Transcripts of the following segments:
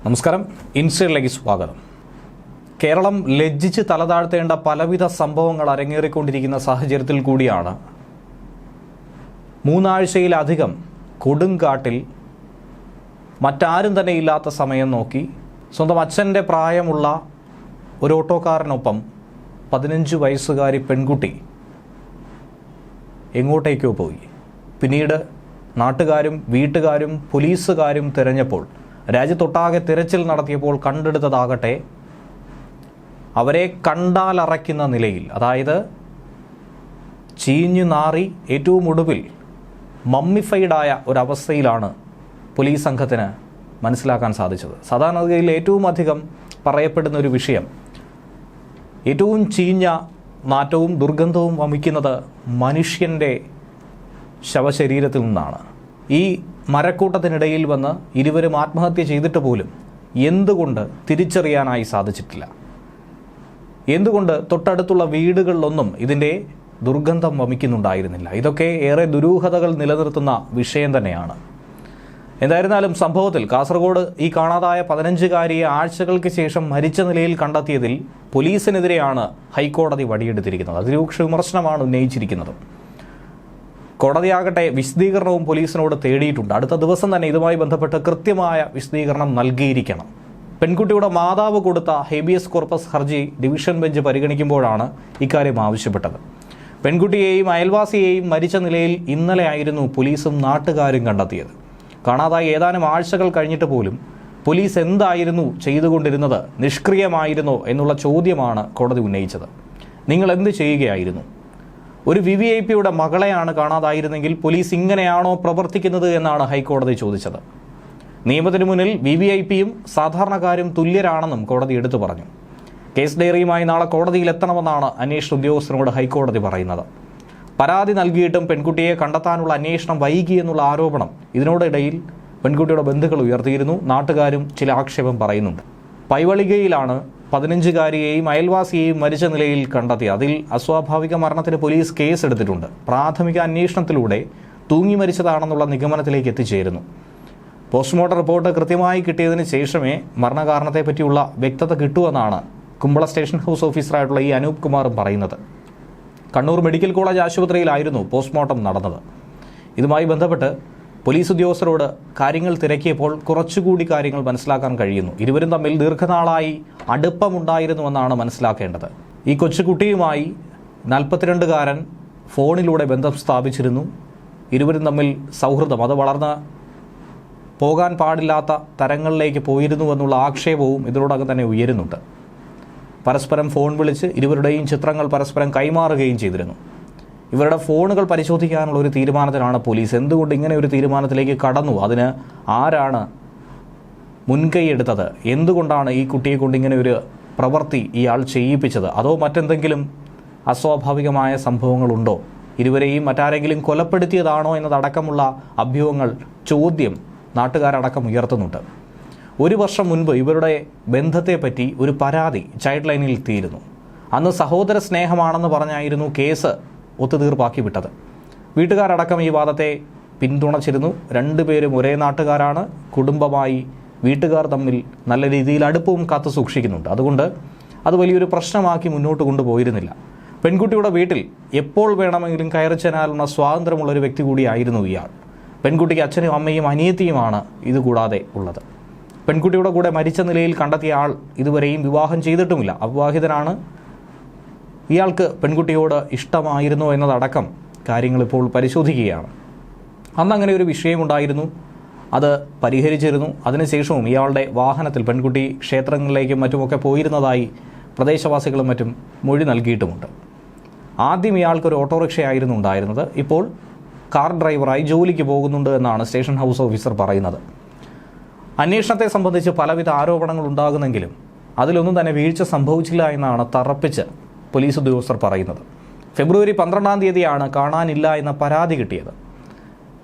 നമസ്കാരം, ഇൻസൈഡിലേക്ക് സ്വാഗതം. കേരളം ലജ്ജിച്ച് തലതാഴ്ത്തേണ്ട പലവിധ സംഭവങ്ങൾ അരങ്ങേറിക്കൊണ്ടിരിക്കുന്ന സാഹചര്യത്തിൽ കൂടിയാണ് മൂന്നാഴ്ചയിലധികം കൊടുങ്കാട്ടിൽ മറ്റാരും തന്നെ ഇല്ലാത്ത സമയം നോക്കി സ്വന്തം അച്ഛൻ്റെ പ്രായമുള്ള ഒരു ഓട്ടോക്കാരനൊപ്പം 15 വയസ്സുകാരി പെൺകുട്ടി എങ്ങോട്ടേക്കോ പോയി. പിന്നീട് നാട്ടുകാരും വീട്ടുകാരും പോലീസുകാരും തിരഞ്ഞപ്പോൾ, രാജ്യത്തൊട്ടാകെ തിരച്ചിൽ നടത്തിയപ്പോൾ കണ്ടെടുത്തതാകട്ടെ അവരെ കണ്ടാലറയ്ക്കുന്ന നിലയിൽ, അതായത് ചീഞ്ഞു നാറി ഏറ്റവും ഒടുവിൽ മമ്മിഫൈഡായ ഒരവസ്ഥയിലാണ് പോലീസ് സംഘത്തിന് മനസ്സിലാക്കാൻ സാധിച്ചത്. സാധാരണഗതിയിൽ ഏറ്റവും അധികം പറയപ്പെടുന്ന ഒരു വിഷയം, ഏറ്റവും ചീഞ്ഞ നാറ്റവും ദുർഗന്ധവും വമിക്കുന്നത് മനുഷ്യൻ്റെ ശവശരീരത്തിൽ നിന്നാണ്. ഈ മരക്കൂട്ടത്തിനിടയിൽ വന്ന് ഇരുവരും ആത്മഹത്യ ചെയ്തിട്ട് പോലും എന്തുകൊണ്ട് തിരിച്ചറിയാനായി സാധിച്ചിട്ടില്ല? എന്തുകൊണ്ട് തൊട്ടടുത്തുള്ള വീടുകളിലൊന്നും ഇതിൻ്റെ ദുർഗന്ധം വമിക്കുന്നുണ്ടായിരുന്നില്ല? ഇതൊക്കെ ഏറെ ദുരൂഹതകൾ നിലനിർത്തുന്ന വിഷയം തന്നെയാണ്. എന്തായിരുന്നാലും സംഭവത്തിൽ കാസർഗോഡ് ഈ കാണാതായ 15-കാരിയെ ആഴ്ചകൾക്ക് ശേഷം മരിച്ച നിലയിൽ കണ്ടെത്തിയതിൽ പോലീസിനെതിരെയാണ് ഹൈക്കോടതി വടിയെടുത്തിരിക്കുന്നത്. അതിരൂക്ഷ വിമർശനമാണ് ഉന്നയിച്ചിരിക്കുന്നത്. കോടതിയാകട്ടെ വിശദീകരണവും പോലീസിനോട് തേടിയിട്ടുണ്ട്. അടുത്ത ദിവസം തന്നെ ഇതുമായി ബന്ധപ്പെട്ട് കൃത്യമായ വിശദീകരണം നൽകിയിരിക്കണം. പെൺകുട്ടിയുടെ മാതാവ് കൊടുത്ത ഹേബിയസ് കോർപ്പസ് ഹർജി ഡിവിഷൻ ബെഞ്ച് പരിഗണിക്കുമ്പോഴാണ് ഇക്കാര്യം ആവശ്യപ്പെട്ടത്. പെൺകുട്ടിയെയും അയൽവാസിയെയും മരിച്ച നിലയിൽ ഇന്നലെയായിരുന്നു പോലീസും നാട്ടുകാരും കണ്ടെത്തിയത്. കാണാതായി ഏതാനും ആഴ്ചകൾ കഴിഞ്ഞിട്ട് പോലും പോലീസ് എന്തായിരുന്നു ചെയ്തുകൊണ്ടിരുന്നത്? നിഷ്ക്രിയമായിരുന്നോ എന്നുള്ള ചോദ്യമാണ് കോടതി ഉന്നയിച്ചത്. നിങ്ങൾ എന്ത് ചെയ്യുകയായിരുന്നു? ഒരു VVIPയുടെ മകളെയാണ് കാണാതായിരുന്നെങ്കിൽ പോലീസ് ഇങ്ങനെയാണോ പ്രവർത്തിക്കുന്നത് എന്നാണ് ഹൈക്കോടതി ചോദിച്ചത്. നിയമത്തിന് മുന്നിൽ VVIPയും സാധാരണക്കാരും തുല്യരാണെന്നും കോടതി എടുത്തു പറഞ്ഞു. കേസ് ഡയറിയുമായി നാളെ കോടതിയിൽ എത്തണമെന്നാണ് അന്വേഷണ ഉദ്യോഗസ്ഥരോട് ഹൈക്കോടതി പറയുന്നത്. പരാതി നൽകിയിട്ടും പെൺകുട്ടിയെ കണ്ടെത്താനുള്ള അന്വേഷണം വൈകി എന്നുള്ള ആരോപണം ഇതിനോടിടയിൽ പെൺകുട്ടിയുടെ ബന്ധുക്കൾ ഉയർത്തിയിരുന്നു. നാട്ടുകാരും ചില ആക്ഷേപം പറയുന്നുണ്ട്. പൈവളികയിലാണ് 15-കാരിയെയും അയൽവാസിയെയും മരിച്ച നിലയിൽ കണ്ടെത്തിയത്. അതിൽ അസ്വാഭാവിക മരണത്തിന് പോലീസ് കേസ് എടുത്തിട്ടുണ്ട്. പ്രാഥമിക അന്വേഷണത്തിലൂടെ തൂങ്ങി മരിച്ചതാണെന്നുള്ള നിഗമനത്തിലേക്ക് എത്തിച്ചേരുന്നു. പോസ്റ്റ്മോർട്ടം റിപ്പോർട്ട് കൃത്യമായി കിട്ടിയതിന് ശേഷമേ മരണകാരണത്തെ പറ്റിയുള്ള വ്യക്തത കിട്ടുമെന്നാണ് കുമ്പള സ്റ്റേഷൻ ഹൗസ് ഓഫീസറായിട്ടുള്ള ഈ അനൂപ് കുമാറും പറയുന്നത്. കണ്ണൂർ മെഡിക്കൽ കോളേജ് ആശുപത്രിയിലായിരുന്നു പോസ്റ്റ്മോർട്ടം നടന്നത്. ഇതുമായി ബന്ധപ്പെട്ട് പോലീസ് ഉദ്യോഗസ്ഥരോട് കാര്യങ്ങൾ തിരക്കിയപ്പോൾ കുറച്ചുകൂടി കാര്യങ്ങൾ മനസ്സിലാക്കാൻ കഴിയുന്നു. ഇരുവരും തമ്മിൽ ദീർഘനാളായി അടുപ്പമുണ്ടായിരുന്നുവെന്നാണ് മനസ്സിലാക്കേണ്ടത്. ഈ കൊച്ചുകുട്ടിയുമായി 42-കാരൻ ഫോണിലൂടെ ബന്ധം സ്ഥാപിച്ചിരുന്നു. ഇരുവരും തമ്മിൽ സൗഹൃദം അത് വളർന്ന് പോകാൻ പാടില്ലാത്ത തരങ്ങളിലേക്ക് പോയിരുന്നുവെന്നുള്ള ആക്ഷേപവും ഇതിനോടകം തന്നെ ഉയരുന്നുണ്ട്. പരസ്പരം ഫോൺ വിളിച്ച് ഇരുവരുടെയും ചിത്രങ്ങൾ പരസ്പരം കൈമാറുകയും ചെയ്തിരുന്നു. ഇവരുടെ ഫോണുകൾ പരിശോധിക്കാനുള്ള ഒരു തീരുമാനത്തിലാണ് പോലീസ്. എന്തുകൊണ്ട് ഇങ്ങനെ ഒരു തീരുമാനത്തിലേക്ക് കടന്നു? അതിന് ആരാണ് മുൻകൈയെടുത്തത്? എന്തുകൊണ്ടാണ് ഈ കുട്ടിയെ കൊണ്ട് ഇങ്ങനെ ഒരു പ്രവൃത്തി ഇയാൾ ചെയ്യിപ്പിച്ചത്? അതോ മറ്റെന്തെങ്കിലും അസ്വാഭാവികമായ സംഭവങ്ങളുണ്ടോ? ഇരുവരെയും മറ്റാരെങ്കിലും കൊലപ്പെടുത്തിയതാണോ എന്നതടക്കമുള്ള അഭ്യൂഹങ്ങൾ, ചോദ്യം നാട്ടുകാരടക്കം ഉയർത്തുന്നുണ്ട്. 1 വർഷം മുൻപ് ഇവരുടെ ബന്ധത്തെപ്പറ്റി ഒരു പരാതി ചൈൽഡ് ലൈനിൽ എത്തിയിരുന്നു. അന്ന് സഹോദര സ്നേഹമാണെന്ന് പറഞ്ഞായിരുന്നു കേസ് ഒത്തുതീർപ്പാക്കി വിട്ടത്. വീട്ടുകാരടക്കം ഈ വാദത്തെ പിന്തുണച്ചിരുന്നു. 2 പേരും ഒരേ നാട്ടുകാരാണ്. കുടുംബമായി വീട്ടുകാർ തമ്മിൽ നല്ല രീതിയിൽ അടുപ്പവും കാത്തു സൂക്ഷിക്കുന്നുണ്ട്. അതുകൊണ്ട് അത് വലിയൊരു പ്രശ്നമാക്കി മുന്നോട്ട് കൊണ്ടുപോയിരുന്നില്ല. പെൺകുട്ടിയുടെ വീട്ടിൽ എപ്പോൾ വേണമെങ്കിലും കയറി ചെല്ലാനുള്ള സ്വാതന്ത്ര്യമുള്ളൊരു വ്യക്തി കൂടിയായിരുന്നു ഇയാൾ. പെൺകുട്ടിക്ക് അച്ഛനും അമ്മയും അനിയത്തിയുമാണ് ഇതുകൂടാതെ ഉള്ളത്. പെൺകുട്ടിയുടെ കൂടെ മരിച്ച നിലയിൽ കണ്ടെത്തിയ ആൾ ഇതുവരെയും വിവാഹം ചെയ്തിട്ടുമില്ല. അവിവാഹിതനാണ്. ഇയാൾക്ക് പെൺകുട്ടിയോട് ഇഷ്ടമായിരുന്നോ എന്നതടക്കം കാര്യങ്ങൾ ഇപ്പോൾ പരിശോധിക്കുകയാണ്. അന്ന് അങ്ങനെ ഒരു വിഷയമുണ്ടായിരുന്നു. അത് പരിഹരിച്ചിരുന്നു. അതിനുശേഷവും ഇയാളുടെ വാഹനത്തിൽ പെൺകുട്ടി ക്ഷേത്രങ്ങളിലേക്കും മറ്റുമൊക്കെ പോയിരുന്നതായി പ്രദേശവാസികളും മറ്റും മൊഴി നൽകിയിട്ടുമുണ്ട്. ആദ്യം ഇയാൾക്കൊരു ഓട്ടോറിക്ഷയായിരുന്നു ഉണ്ടായിരുന്നത്. ഇപ്പോൾ കാർ ഡ്രൈവറായി ജോലിക്ക് പോകുന്നുണ്ട് എന്നാണ് സ്റ്റേഷൻ ഹൗസ് ഓഫീസർ പറയുന്നത്. അന്വേഷണത്തെ സംബന്ധിച്ച് പലവിധ ആരോപണങ്ങൾ ഉണ്ടാകുന്നെങ്കിലും അതിലൊന്നും തന്നെ വീഴ്ച സംഭവിച്ചില്ല എന്നാണ് തറപ്പിച്ച് പോലീസ് ഉദ്യോഗസ്ഥർ പറയുന്നത്. ഫെബ്രുവരി 12-ാം തീയതിയാണ് കാണാനില്ല എന്ന പരാതി കിട്ടിയത്.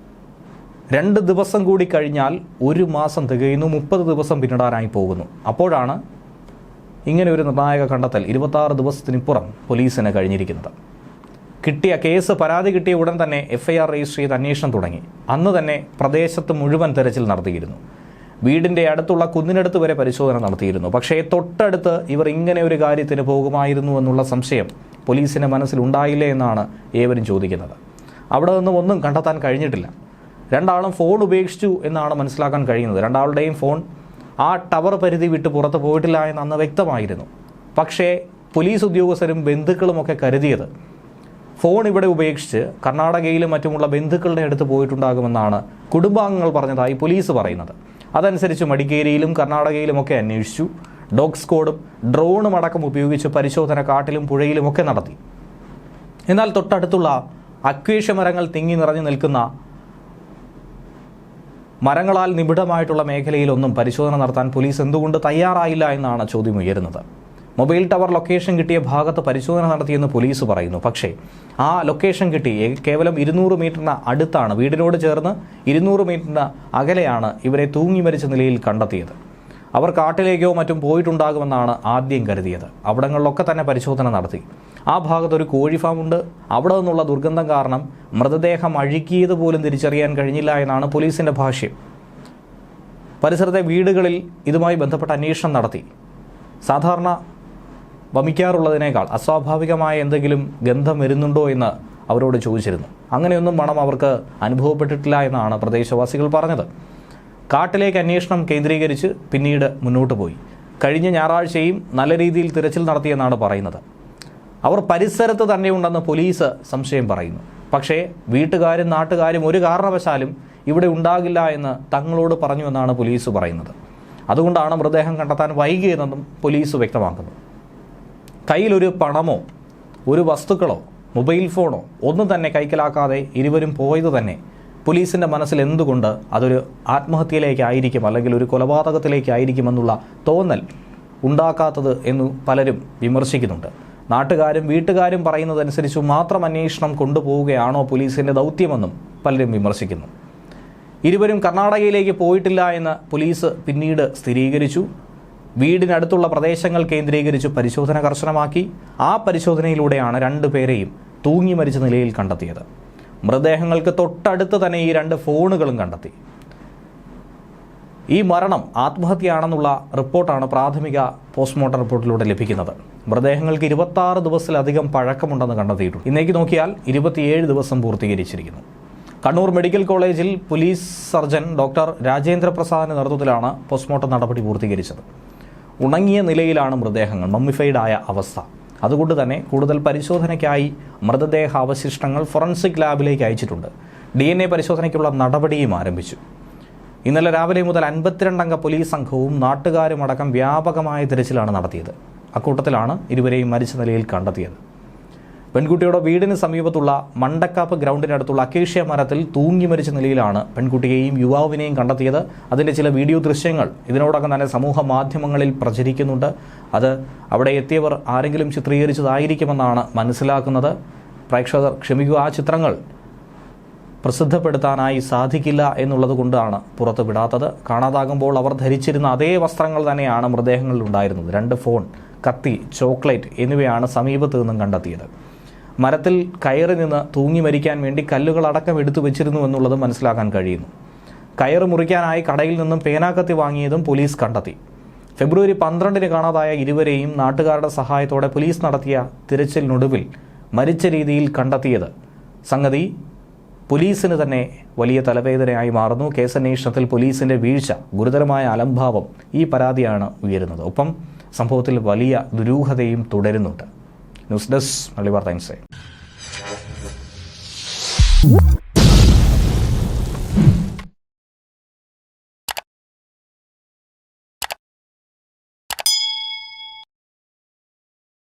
2 ദിവസം കൂടി കഴിഞ്ഞാൽ 1 മാസം തികയുന്നു. 30 ദിവസം പിന്നിടാനായി പോകുന്നു. അപ്പോഴാണ് ഇങ്ങനെ ഒരു നിർണായക കണ്ടെത്തൽ 26 ദിവസത്തിനിപ്പുറം പോലീസിന് കഴിഞ്ഞിരിക്കുന്നത്. കിട്ടിയ കേസ് പരാതി കിട്ടിയ ഉടൻ തന്നെ FIR രജിസ്റ്റർ ചെയ്ത് അന്വേഷണം തുടങ്ങി. അന്ന് തന്നെ പ്രദേശത്ത് മുഴുവൻ തെരച്ചിൽ നടത്തിയിരുന്നു. വീടിൻ്റെ അടുത്തുള്ള കുന്നിനടുത്ത് വരെ പരിശോധന നടത്തിയിരുന്നു. പക്ഷേ തൊട്ടടുത്ത് ഇവർ ഇങ്ങനെ ഒരു കാര്യത്തിന് പോകുമായിരുന്നു എന്നുള്ള സംശയം പോലീസിൻ്റെ മനസ്സിലുണ്ടായില്ലേ എന്നാണ് ഏവരും ചോദിക്കുന്നത്. അവിടെ നിന്നും ഒന്നും കണ്ടെത്താൻ കഴിഞ്ഞിട്ടില്ല. രണ്ടാളും ഫോൺ ഉപേക്ഷിച്ചു എന്നാണ് മനസ്സിലാക്കാൻ കഴിയുന്നത്. രണ്ടാളുടെയും ഫോൺ ആ ടവർ പരിധി വിട്ട് പുറത്ത് പോയിട്ടില്ല എന്ന് അന്ന് വ്യക്തമായിരുന്നു. പക്ഷേ പോലീസ് ഉദ്യോഗസ്ഥരും ബന്ധുക്കളുമൊക്കെ കരുതിയത് ഫോൺ ഇവിടെ ഉപേക്ഷിച്ച് കർണാടകയിലും മറ്റുമുള്ള ബന്ധുക്കളുടെ അടുത്ത് പോയിട്ടുണ്ടാകുമെന്നാണ് കുടുംബാംഗങ്ങൾ പറഞ്ഞതായി പോലീസ് പറയുന്നത്. അതനുസരിച്ച് മടിക്കേരിയിലും കർണാടകയിലുമൊക്കെ അന്വേഷിച്ചു. ഡോഗ് സ്ക്വാഡും ഡ്രോണും അടക്കം ഉപയോഗിച്ച് പരിശോധന കാട്ടിലും പുഴയിലുമൊക്കെ നടത്തി. എന്നാൽ തൊട്ടടുത്തുള്ള അക്വേഷ്യ മരങ്ങൾ തിങ്ങി നിറഞ്ഞു നിൽക്കുന്ന മരങ്ങളാൽ നിബിഡമായിട്ടുള്ള മേഖലയിലൊന്നും പരിശോധന നടത്താൻ പോലീസ് എന്തുകൊണ്ട് തയ്യാറായില്ല എന്നാണ് ചോദ്യം ഉയരുന്നത്. മൊബൈൽ ടവർ ലൊക്കേഷൻ കിട്ടിയ ഭാഗത്ത് പരിശോധന നടത്തിയെന്ന് പോലീസ് പറയുന്നു. പക്ഷേ ആ ലൊക്കേഷൻ കിട്ടി കേവലം 200 മീറ്ററിന് അടുത്താണ്, വീടിനോട് ചേർന്ന് 200 മീറ്ററിന് അകലെയാണ് ഇവരെ തൂങ്ങി മരിച്ച നിലയിൽ കണ്ടെത്തിയത്. അവർ കാട്ടിലേക്കോ മറ്റും പോയിട്ടുണ്ടാകുമെന്നാണ് ആദ്യം കരുതിയത്. അവിടങ്ങളിലൊക്കെ തന്നെ പരിശോധന നടത്തി. ആ ഭാഗത്തൊരു കോഴി ഫാമുണ്ട്. അവിടെ നിന്നുള്ള ദുർഗന്ധം കാരണം മൃതദേഹം അഴുകിയത് പോലും തിരിച്ചറിയാൻ കഴിഞ്ഞില്ല എന്നാണ് പോലീസിൻ്റെ ഭാഷ്യം. പരിസരത്തെ വീടുകളിൽ ഇതുമായി ബന്ധപ്പെട്ട അന്വേഷണം നടത്തി. സാധാരണ വമിക്കാറുള്ളതിനേക്കാൾ അസ്വാഭാവികമായ എന്തെങ്കിലും ഗന്ധം വരുന്നുണ്ടോ എന്ന് അവരോട് ചോദിച്ചിരുന്നു. അങ്ങനെയൊന്നും മണം അവർക്ക് അനുഭവപ്പെട്ടിട്ടില്ല എന്നാണ് പ്രദേശവാസികൾ പറഞ്ഞത്. കാട്ടിലേക്ക് അന്വേഷണം കേന്ദ്രീകരിച്ച് പിന്നീട് മുന്നോട്ട് പോയി. കഴിഞ്ഞ ഞായറാഴ്ചയും നല്ല രീതിയിൽ തിരച്ചിൽ നടത്തിയെന്നാണ് പറയുന്നത്. അവർ പരിസരത്ത് തന്നെയുണ്ടെന്ന് പോലീസ് സംശയം പറയുന്നു. പക്ഷേ വീട്ടുകാരും നാട്ടുകാരും ഒരു കാരണവശാലും ഇവിടെ ഉണ്ടാകില്ല എന്ന് തങ്ങളോട് പറഞ്ഞുവെന്നാണ് പോലീസ് പറയുന്നത്. അതുകൊണ്ടാണ് മൃതദേഹം കണ്ടെത്താൻ വൈകിയതെന്നും പോലീസ് വ്യക്തമാക്കുന്നു. കയ്യിലൊരു പണമോ ഒരു വസ്തുക്കളോ മൊബൈൽ ഫോണോ ഒന്നും തന്നെ കൈക്കലാക്കാതെ ഇരുവരും പോയത് തന്നെ പോലീസിൻ്റെ മനസ്സിൽ എന്തുകൊണ്ട് അതൊരു ആത്മഹത്യയിലേക്കായിരിക്കും അല്ലെങ്കിൽ ഒരു കൊലപാതകത്തിലേക്കായിരിക്കുമെന്നുള്ള തോന്നൽ ഉണ്ടാക്കാത്തത് എന്ന് പലരും വിമർശിക്കുന്നുണ്ട്. നാട്ടുകാരും വീട്ടുകാരും പറയുന്നതനുസരിച്ച് മാത്രം അന്വേഷണം കൊണ്ടുപോവുകയാണോ പോലീസിൻ്റെ ദൗത്യമെന്നും പലരും വിമർശിക്കുന്നു. ഇരുവരും കർണാടകയിലേക്ക് പോയിട്ടില്ല എന്ന് പോലീസ് പിന്നീട് സ്ഥിരീകരിച്ചു. വീടിനടുത്തുള്ള പ്രദേശങ്ങൾ കേന്ദ്രീകരിച്ച് പരിശോധന കർശനമാക്കി. ആ പരിശോധനയിലൂടെയാണ് 2 പേരെയും തൂങ്ങി മരിച്ച നിലയിൽ കണ്ടെത്തിയത്. മൃതദേഹങ്ങൾക്ക് തൊട്ടടുത്ത് തന്നെ ഈ 2 ഫോണുകളും കണ്ടെത്തി. ഈ മരണം ആത്മഹത്യയാണെന്നുള്ള റിപ്പോർട്ടാണ് പ്രാഥമിക പോസ്റ്റ്മോർട്ടം റിപ്പോർട്ടിലൂടെ ലഭിക്കുന്നത്. മൃതദേഹങ്ങൾക്ക് 26 ദിവസത്തിലധികം പഴക്കമുണ്ടെന്ന് കണ്ടെത്തിയിട്ടുണ്ട്. ഇന്നേക്ക് നോക്കിയാൽ 27 ദിവസം പൂർത്തീകരിച്ചിരിക്കുന്നു. കണ്ണൂർ മെഡിക്കൽ കോളേജിൽ പോലീസ് സർജൻ ഡോക്ടർ രാജേന്ദ്ര പ്രസാദിന്റെ നേതൃത്വത്തിലാണ് പോസ്റ്റ്മോർട്ടം നടപടി പൂർത്തീകരിച്ചത്. ഉണങ്ങിയ നിലയിലാണ് മൃതദേഹങ്ങൾ, മമ്മിഫൈഡ് ആയ അവസ്ഥ. അതുകൊണ്ട് തന്നെ കൂടുതൽ പരിശോധനയ്ക്കായി മൃതദേഹ അവശിഷ്ടങ്ങൾ ഫോറൻസിക് ലാബിലേക്ക് അയച്ചിട്ടുണ്ട്. DNA പരിശോധനയ്ക്കുള്ള നടപടിയും ആരംഭിച്ചു. ഇന്നലെ രാവിലെ മുതൽ 52 അംഗ പോലീസ് സംഘവും നാട്ടുകാരും അടക്കം വ്യാപകമായ തിരച്ചിലാണ് നടത്തിയത്. അക്കൂട്ടത്തിലാണ് ഇരുവരെയും മരിച്ച നിലയിൽ കണ്ടെത്തിയത്. പെൺകുട്ടിയുടെ വീടിന് സമീപത്തുള്ള മണ്ടക്കാപ്പ് ഗ്രൗണ്ടിനടുത്തുള്ള അക്കേഷ്യ മരത്തിൽ തൂങ്ങി മരിച്ച നിലയിലാണ് പെൺകുട്ടിയെയും യുവാവിനെയും കണ്ടെത്തിയത്. അതിൻ്റെ ചില വീഡിയോ ദൃശ്യങ്ങൾ ഇതിനോടകം തന്നെ സമൂഹ മാധ്യമങ്ങളിൽ പ്രചരിക്കുന്നുണ്ട്. അത് അവിടെ എത്തിയവർ ആരെങ്കിലും ചിത്രീകരിച്ചതായിരിക്കുമെന്നാണ് മനസ്സിലാക്കുന്നത്. പ്രേക്ഷകർ ക്ഷമിക്കുക, ആ ചിത്രങ്ങൾ പ്രസിദ്ധപ്പെടുത്താനായി സാധിക്കില്ല എന്നുള്ളത് കൊണ്ടാണ് പുറത്ത് വിടാത്തത്. കാണാതാകുമ്പോൾ അവർ ധരിച്ചിരുന്ന അതേ വസ്ത്രങ്ങൾ തന്നെയാണ് മൃതദേഹങ്ങളിൽ ഉണ്ടായിരുന്നത്. 2 ഫോൺ, കത്തി, ചോക്ലേറ്റ് എന്നിവയാണ് സമീപത്ത് നിന്നും കണ്ടെത്തിയത്. മരത്തിൽ കയറി നിന്ന് തൂങ്ങി മരിക്കാൻ വേണ്ടി കല്ലുകളടക്കം എടുത്തു വെച്ചിരുന്നു എന്നുള്ളത് മനസ്സിലാക്കാൻ കഴിയുന്നു. കയറ് മുറിക്കാനായി കടയിൽ നിന്നും പേനാക്കത്തി വാങ്ങിയതും പോലീസ് കണ്ടെത്തി. ഫെബ്രുവരി 12 കാണാതായ ഇരുവരെയും നാട്ടുകാരുടെ സഹായത്തോടെ പോലീസ് നടത്തിയ തിരച്ചിലിനൊടുവിൽ മരിച്ച രീതിയിൽ കണ്ടെത്തിയത് സംഗതി പോലീസിന് തന്നെ വലിയ തലവേദനയായി മാറുന്നു. കേസന്വേഷണത്തിൽ പോലീസിന്റെ വീഴ്ച, ഗുരുതരമായ അലംഭാവം, ഈ പരാതിയാണ് ഉയരുന്നത്. ഒപ്പം സംഭവത്തിൽ വലിയ ദുരൂഹതയും തുടരുന്നുണ്ട്. ന്യൂസ് ഡെസ്ക് മലയാളി വാർത്ത ഇൻസൈഡ്.